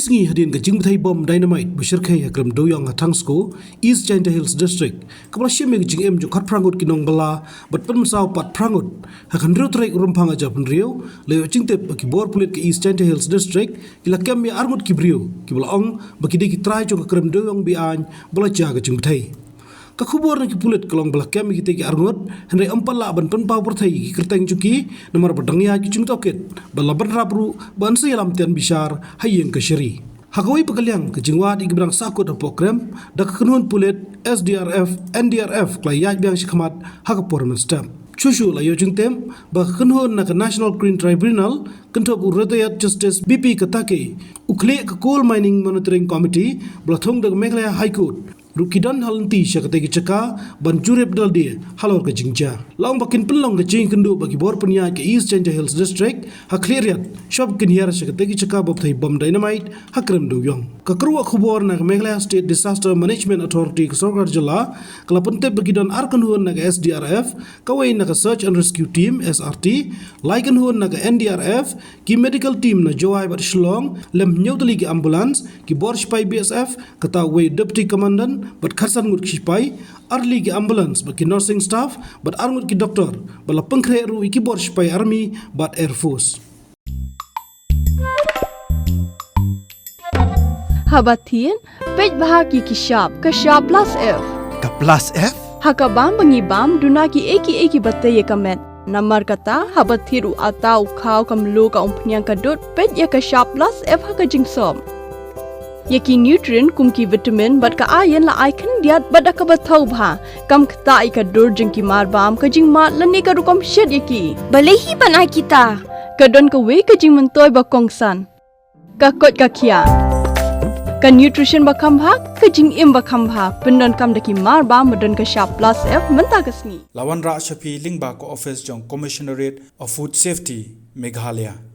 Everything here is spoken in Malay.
Isngi hadin ke jingthai bom dynamite besyirkai Krem Dewïong Hatangsko East China Hills District kapala syeme ke jingem jo khat prangut kinong bala bat penmsau pat prangut hakan rio trai urumpang aja penrio leo jingtep bagi bor pulit ke East China Hills District kila kem ya arngut kibrio kibala ong bagi de ki Trai jo ke Krem Dewïong bian bala ja ke jingthai kakubor na kipulit kalong bala kem ki te ki arngut henry ampala ban penpau perthai ki Kyrteng chuki Namar badangya ki chung Tohkit bala ban rapru ban sialam tian bishar hayeng ke syari Hakawai pagaliang ke jingwat igibrang sakut apo Krem dak kenuan pulit SDRF NDRF klai yaj biang shikmat hakapor stamp Chushu la yo jingtem ba kenuan na National Green Tribunal kentop uratayat Justice BP Katakey ukle ke Coal Mining Monitoring Committee belathong dak Meghalaya High Court Rukidan halanti Katakey ceka ban jurep dalde halor ke jingja laung bakin pelong ke jing kendu bagi bor penya ke East China Hills District hakleriat shop kin Hiar Katakey ceka bopthai bom dynamite Krem Dewïong ka Kyrwoh khubor na Meghalaya State Disaster Management Authority ke Sorgar jala kala pente bagi dan arkan huan na SDRF kawai na Search and Rescue Team SRT laikan huan na NDRF ki medical team na jawai bat Shillong lem nyawtali ki ambulance ki bor spai BSF kata way deputy commandant but khasan ngut kispai arli ki ambulance but ki nursing staff but arngut ki doctor bala pengkre ru ki bor spai army but air force Habatin pej bahagi ki Shah plus F Ka plus F? Hakabam bangibam duna ki eki batte ye kamet Namar kata habathiru atau khau kamlu ka umpnyang kadut pej ya ka Shah plus F haka jingsom Yaki nutrient kum ki vitamin bat ka iron la icon diat bat ka bathau bha kam khta ka dur jing ki mar bam ka jing mat lani ka rukom shed yaki balehi banai kita ka don ka we ka jing mentoy ba kongsan ka kot ka khia ka nutrition ba khambha ka jing im ba khambha pendon kam daki mar bam madon ka Shah plus F menta kasni Lawan Ra Shapi Lingba ko office jong Commissionerate of Food Safety Meghalaya